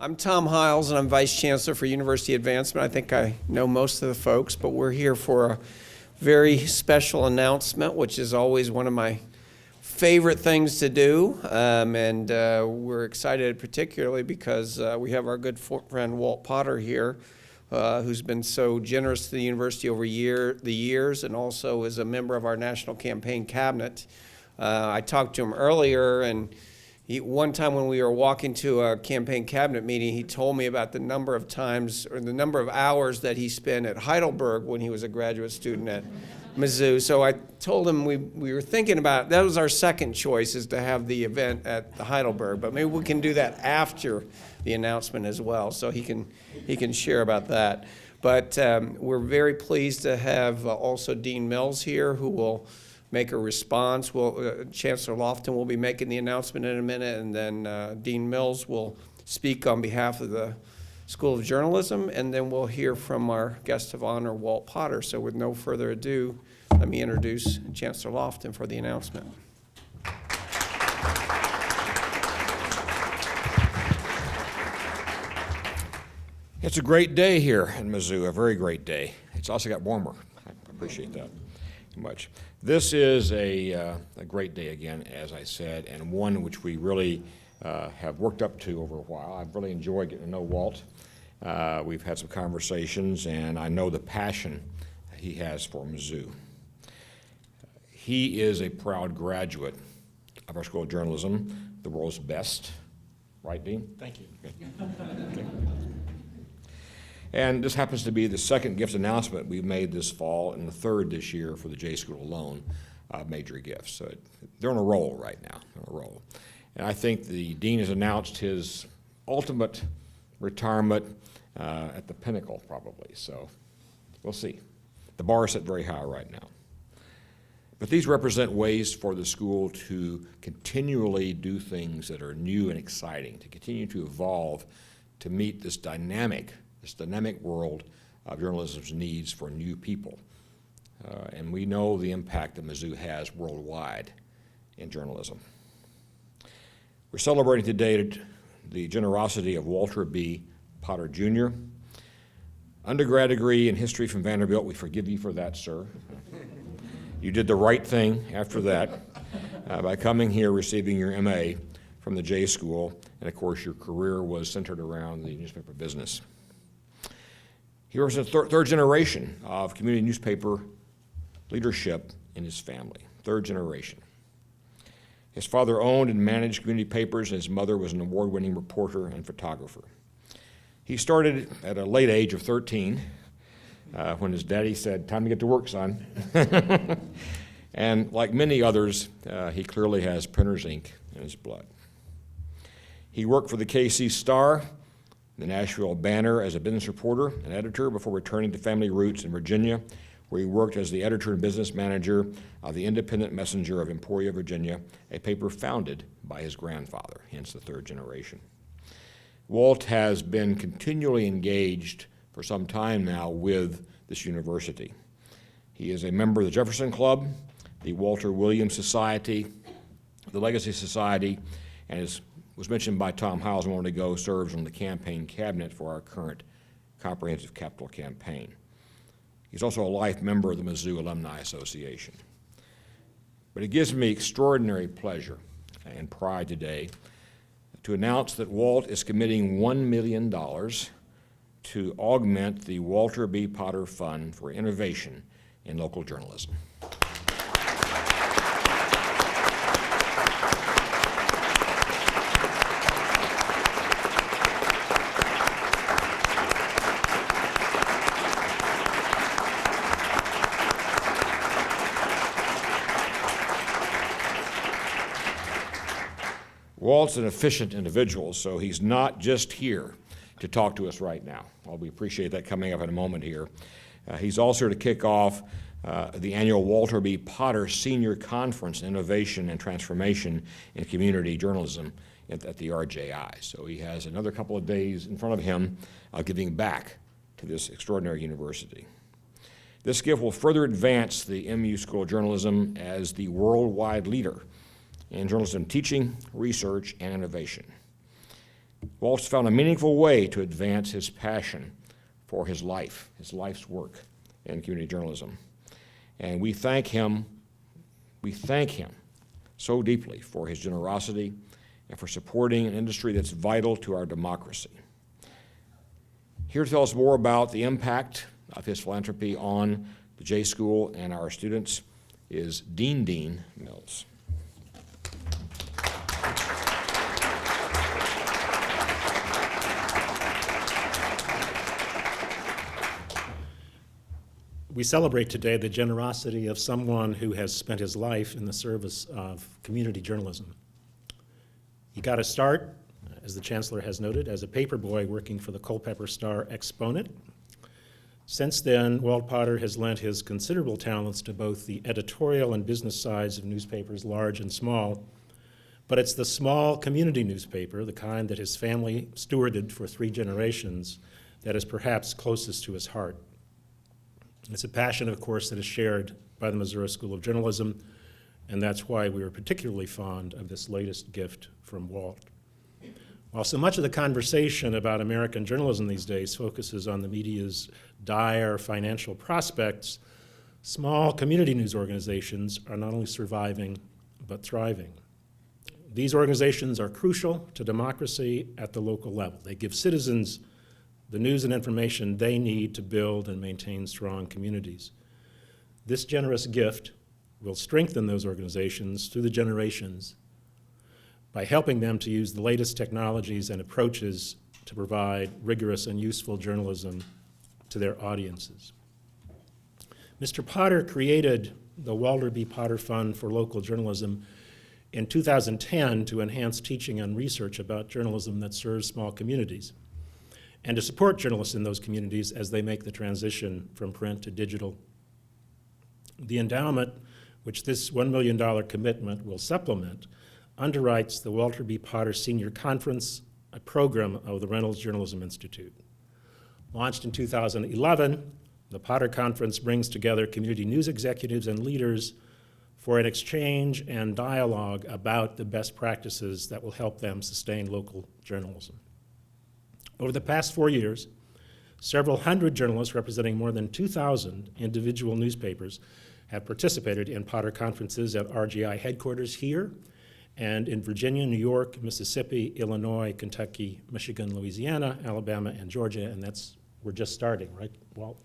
I'm Tom Hiles, and I'm Vice Chancellor for University Advancement. I think I know most of the folks, but we're here for a very special announcement, which is always one of my favorite things to do. And we're excited particularly because we have our good friend Walt Potter here, who's been so generous to the university over the years and also is a member of our National Campaign Cabinet. I talked to him earlier, and one time when we were walking to a campaign cabinet meeting, he told me about the number of times or the number of hours that he spent at Heidelberg when he was a graduate student at Mizzou. So I told him we were thinking about, that was our second choice, is to have the event at the Heidelberg, but maybe we can do that after the announcement as well, so he can share about that. But we're very pleased to have also Dean Mills here, who will make a response. Chancellor Lofton will be making the announcement in a minute, and then Dean Mills will speak on behalf of the School of Journalism, and then we'll hear from our guest of honor, Walt Potter. So with no further ado, let me introduce Chancellor Lofton for the announcement. It's a great day here in Mizzou, a very great day. It's also got warmer. I appreciate that much. This is a great day again, as I said, and one which we really have worked up to over a while. I've really enjoyed getting to know Walt. We've had some conversations, and I know the passion he has for Mizzou. He is a proud graduate of our School of Journalism, the world's best. Right, Dean? Thank you. Okay. And this happens to be the second gift announcement we've made this fall and the third this year for the J School alone, major gifts. So they're on a roll right now, And I think the dean has announced his ultimate retirement at the pinnacle, probably. So we'll see. The bar is set very high right now. But these represent ways for the school to continually do things that are new and exciting, to continue to evolve, to meet this dynamic world of journalism's needs for new people. And we know the impact that Mizzou has worldwide in journalism. We're celebrating today the generosity of Walter B. Potter, Jr. Undergrad degree in history from Vanderbilt. We forgive you for that, sir. You did the right thing after that by coming here, receiving your MA from the J School, and of course your career was centered around the newspaper business. He was a third generation of community newspaper leadership in his family, third generation. His father owned and managed community papers, and his mother was an award-winning reporter and photographer. He started at a late age of 13 when his daddy said, "Time to get to work, son." And like many others, he clearly has printer's ink in his blood. He worked for the KC Star, the Nashville Banner, as a business reporter and editor before returning to family roots in Virginia, where he worked as the editor and business manager of the Independent Messenger of Emporia, Virginia, a paper founded by his grandfather, hence the third generation. Walt has been continually engaged for some time now with this university. He is a member of the Jefferson Club, the Walter Williams Society, the Legacy Society, and as was mentioned by Tom Hiles a moment ago, serves on the campaign cabinet for our current comprehensive capital campaign. He's also a life member of the Mizzou Alumni Association. But it gives me extraordinary pleasure and pride today to announce that Walt is committing $1 million to augment the Walter B. Potter Fund for Innovation in Local Journalism. Walt's an efficient individual, so he's not just here to talk to us right now. Well, we appreciate that coming up in a moment here. He's also to kick off the annual Walter B. Potter Senior Conference, Innovation and Transformation in Community Journalism at the RJI. So he has another couple of days in front of him giving back to this extraordinary university. This gift will further advance the MU School of Journalism as the worldwide leader in journalism teaching, research, and innovation. Walt's found a meaningful way to advance his passion for his life's work in community journalism. And we thank him so deeply for his generosity and for supporting an industry that's vital to our democracy. Here to tell us more about the impact of his philanthropy on the J School and our students is Dean Mills. We celebrate today the generosity of someone who has spent his life in the service of community journalism. He got a start, as the Chancellor has noted, as a paperboy working for the Culpeper Star Exponent. Since then, Walt Potter has lent his considerable talents to both the editorial and business sides of newspapers, large and small. But it's the small community newspaper, the kind that his family stewarded for 3 generations, that is perhaps closest to his heart. It's a passion, of course, that is shared by the Missouri School of Journalism, and that's why we are particularly fond of this latest gift from Walt. While so much of the conversation about American journalism these days focuses on the media's dire financial prospects, small community news organizations are not only surviving, but thriving. These organizations are crucial to democracy at the local level. They give citizens the news and information they need to build and maintain strong communities. This generous gift will strengthen those organizations through the generations by helping them to use the latest technologies and approaches to provide rigorous and useful journalism to their audiences. Mr. Potter created the Walter B. Potter Fund for Local Journalism in 2010 to enhance teaching and research about journalism that serves small communities, and to support journalists in those communities as they make the transition from print to digital. The endowment, which this $1 million commitment will supplement, underwrites the Walter B. Potter Senior Conference, a program of the Reynolds Journalism Institute. Launched in 2011, the Potter Conference brings together community news executives and leaders for an exchange and dialogue about the best practices that will help them sustain local journalism. Over the past 4 years, several hundred journalists representing more than 2,000 individual newspapers have participated in Potter conferences at RGI headquarters here and in Virginia, New York, Mississippi, Illinois, Kentucky, Michigan, Louisiana, Alabama, and Georgia, and we're just starting, right, Walt?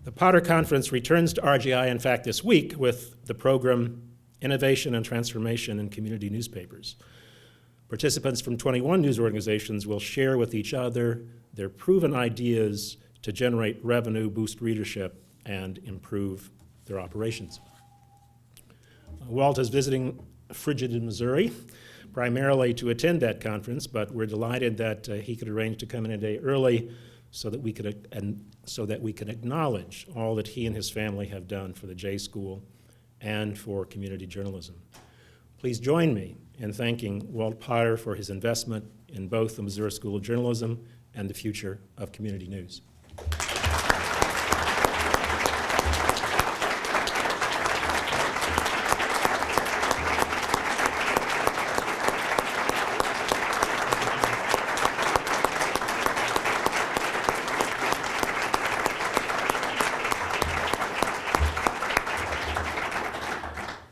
The Potter Conference returns to RGI, in fact, this week with the program Innovation and Transformation in Community Newspapers. Participants from 21 news organizations will share with each other their proven ideas to generate revenue, boost readership, and improve their operations. Walt is visiting Frigid, Missouri, primarily to attend that conference, but we're delighted that he could arrange to come in a day early so that we could acknowledge all that he and his family have done for the J School and for community journalism. Please join me in thanking Walt Potter for his investment in both the Missouri School of Journalism and the future of community news.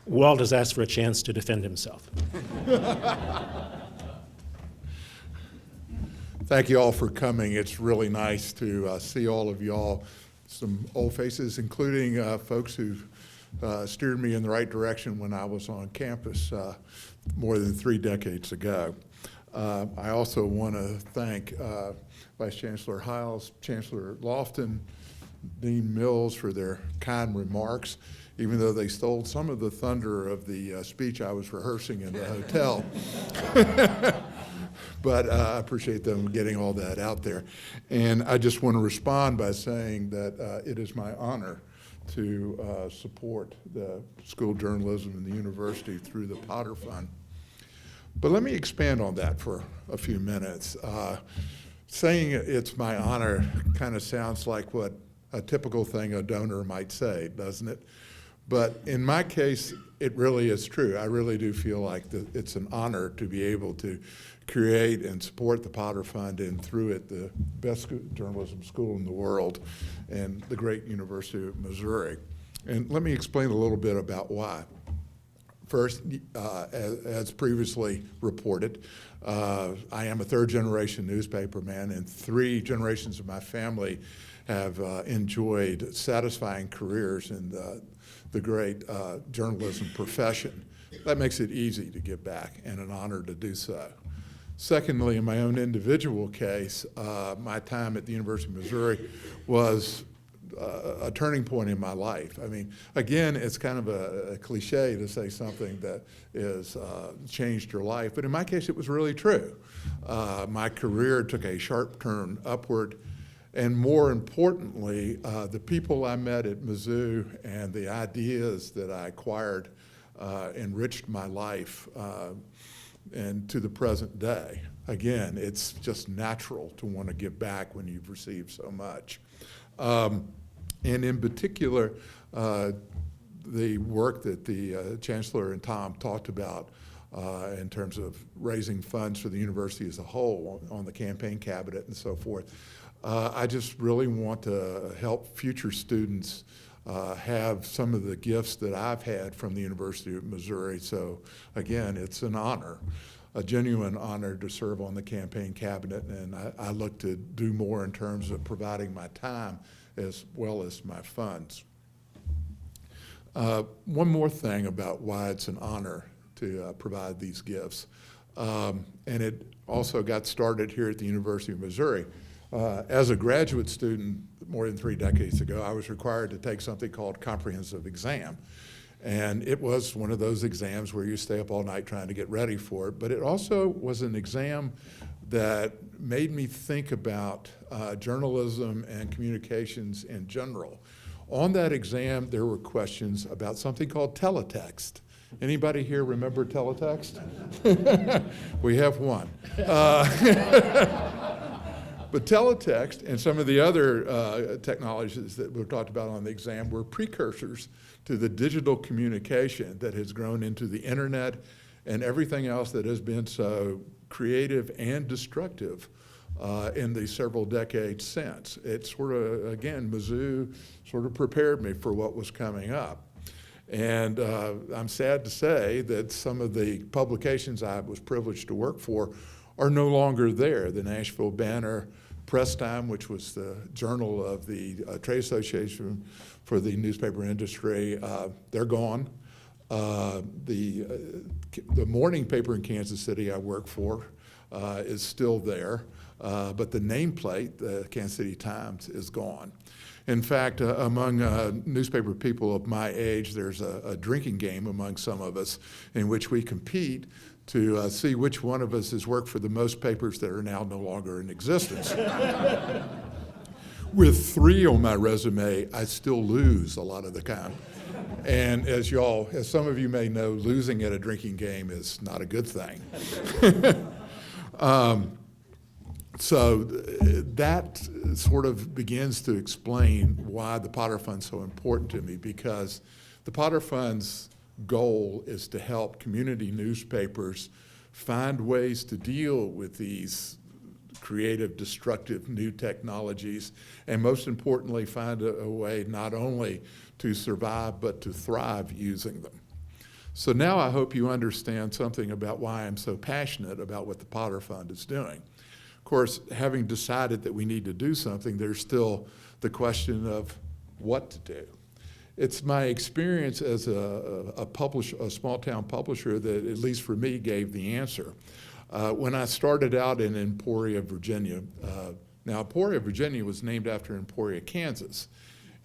Walt has asked for a chance to defend himself. Thank you all for coming. It's really nice to see all of y'all, some old faces, including folks who steered me in the right direction when I was on campus more than 3 decades ago. I also want to thank Vice Chancellor Hiles, Chancellor Lofton, Dean Mills for their kind remarks, even though they stole some of the thunder of the speech I was rehearsing in the hotel. But I appreciate them getting all that out there. And I just want to respond by saying that it is my honor to support the School of Journalism and the university through the Potter Fund. But let me expand on that for a few minutes. Saying it's my honor kind of sounds like what a typical thing a donor might say, doesn't it? But in my case, it really is true. I really do feel like it's an honor to be able to create and support the Potter Fund, and through it, the best journalism school in the world and the great University of Missouri. And let me explain a little bit about why. First, as previously reported, I am a third-generation newspaperman, and 3 generations of my family have enjoyed satisfying careers in the great journalism profession. That makes it easy to give back and an honor to do so. Secondly, in my own individual case, my time at the University of Missouri was a turning point in my life. I mean, again, it's kind of a cliche to say something that is changed your life, but in my case, it was really true. My career took a sharp turn upward, and more importantly, the people I met at Mizzou and the ideas that I acquired enriched my life and to the present day. Again, it's just natural to want to give back when you've received so much. And in particular, the work that the Chancellor and Tom talked about in terms of raising funds for the university as a whole on the campaign cabinet and so forth, I just really want to help future students have some of the gifts that I've had from the University of Missouri. So again, it's an honor, a genuine honor to serve on the campaign cabinet, and I look to do more in terms of providing my time as well as my funds. One more thing about why it's an honor to provide these gifts, and it also got started here at the University of Missouri. As a graduate student more than 3 decades ago, I was required to take something called comprehensive exam. And it was one of those exams where you stay up all night trying to get ready for it, but it also was an exam that made me think about journalism and communications in general. On that exam, there were questions about something called teletext. Anybody here remember teletext? We have one. But teletext and some of the other technologies that were talked about on the exam were precursors to the digital communication that has grown into the internet and everything else that has been so creative and destructive in the several decades since. It sort of, again, Mizzou sort of prepared me for what was coming up. And I'm sad to say that some of the publications I was privileged to work for are no longer there. The Nashville Banner, Press Time, which was the journal of the Trade Association for the newspaper industry, they're gone. The morning paper in Kansas City I work for is still there, but the nameplate, the Kansas City Times, is gone. In fact, among newspaper people of my age, there's a drinking game among some of us in which we compete to see which one of us has worked for the most papers that are now no longer in existence. With 3 on my resume, I still lose a lot of the time. And as some of you may know, losing at a drinking game is not a good thing. So that sort of begins to explain why the Potter Fund's so important to me, because the Potter Fund's goal is to help community newspapers find ways to deal with these creative, destructive new technologies, and most importantly, find a way not only to survive, but to thrive using them. So now I hope you understand something about why I'm so passionate about what the Potter Fund is doing. Of course, having decided that we need to do something, there's still the question of what to do. It's my experience as a small-town publisher that, at least for me, gave the answer. When I started out in Emporia, Virginia, now Emporia, Virginia was named after Emporia, Kansas,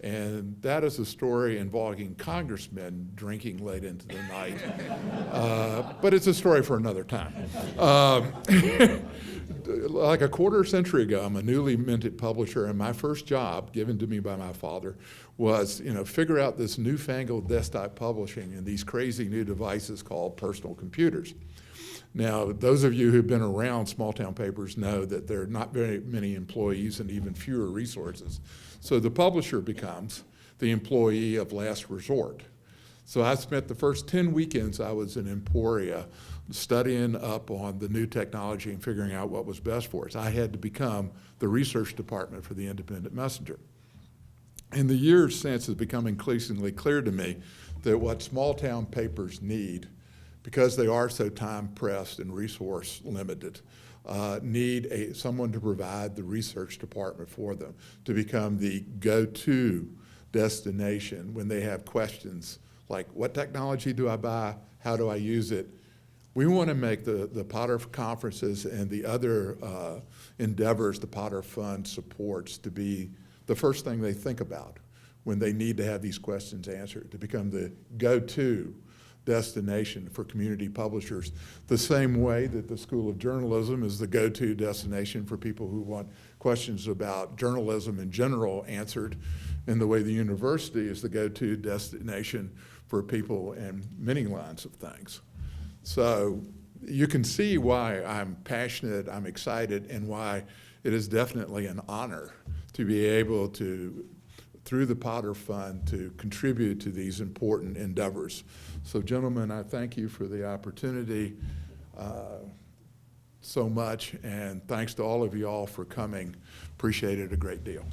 and that is a story involving congressmen drinking late into the night, but it's a story for another time. Like a quarter century ago, I'm a newly minted publisher, and my first job, given to me by my father, was figure out this newfangled desktop publishing and these crazy new devices called personal computers. Now, those of you who've been around small town papers know that there are not very many employees and even fewer resources. So the publisher becomes the employee of last resort. So I spent the first 10 weekends I was in Emporia studying up on the new technology and figuring out what was best for us. I had to become the research department for the Independent Messenger. In the years since, it's become increasingly clear to me that what small town papers need, because they are so time pressed and resource limited, need someone to provide the research department for them, to become the go-to destination when they have questions like, what technology do I buy? How do I use it? We want to make the Potter conferences and the other endeavors the Potter Fund supports to be the first thing they think about when they need to have these questions answered, to become the go-to destination for community publishers, the same way that the School of Journalism is the go-to destination for people who want questions about journalism in general answered, and the way the university is the go-to destination for people in many lines of things. So you can see why I'm passionate, I'm excited, and why it is definitely an honor to be able to, through the Potter Fund, to contribute to these important endeavors. So gentlemen, I thank you for the opportunity so much, and thanks to all of you all for coming. Appreciate it a great deal.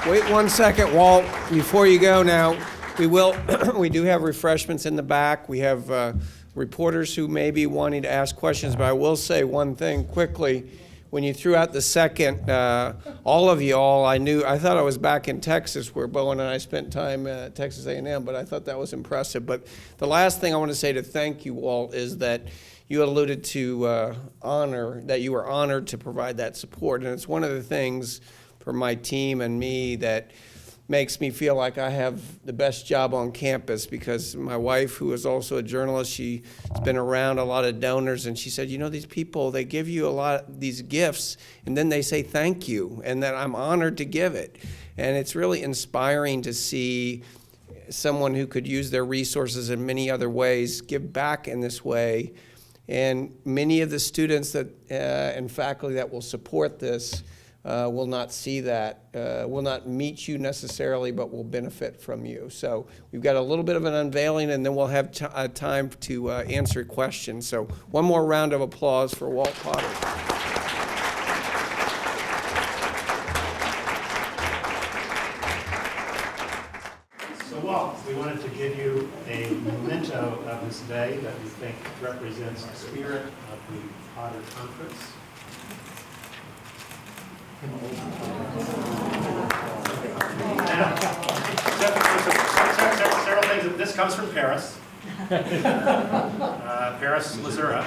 Wait 1 second, Walt, before you go now. We do have refreshments in the back. We have reporters who may be wanting to ask questions, but I will say one thing quickly. When you threw out the second, all of you all, I thought I was back in Texas where Bowen and I spent time at Texas A&M, but I thought that was impressive. But the last thing I want to say to thank you, Walt, is that you alluded to honor, that you were honored to provide that support. And it's one of the things for my team and me that makes me feel like I have the best job on campus, because my wife, who is also a journalist, she's been around a lot of donors, and she said, you know, these people, they give you a lot of these gifts, and then they say thank you, and that I'm honored to give it. And it's really inspiring to see someone who could use their resources in many other ways give back in this way. And many of the students that and faculty that will support this will not see that, will not meet you necessarily, but will benefit from you. So we've got a little bit of an unveiling, and then we'll have time to answer questions. So one more round of applause for Walt Potter. So Walt, we wanted to give you a memento of this day that we think represents the spirit of the Potter Conference. Several things. This comes from Paris. Paris, Missouri.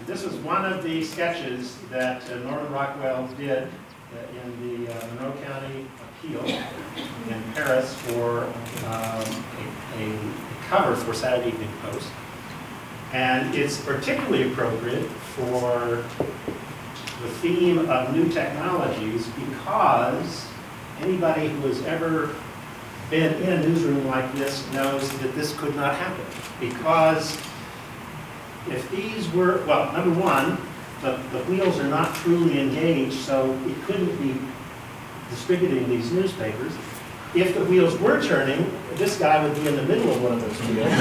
This was one of the sketches that Norman Rockwell did in the Monroe County Appeal in Paris for a cover for Saturday Evening Post. And it's particularly appropriate for the theme of new technologies, because anybody who has ever been in a newsroom like this knows that this could not happen. Because if these were, well, number one, the wheels are not truly engaged, so it couldn't be distributing these newspapers. If the wheels were turning, this guy would be in the middle of one of those wheels.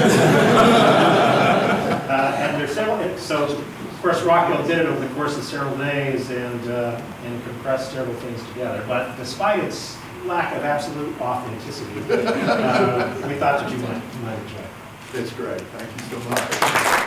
And there's several, so of course Rockwell did it over the course of several days and compressed several things together. But despite its lack of absolute authenticity, we thought that you might enjoy it. It's great. Thank you so much.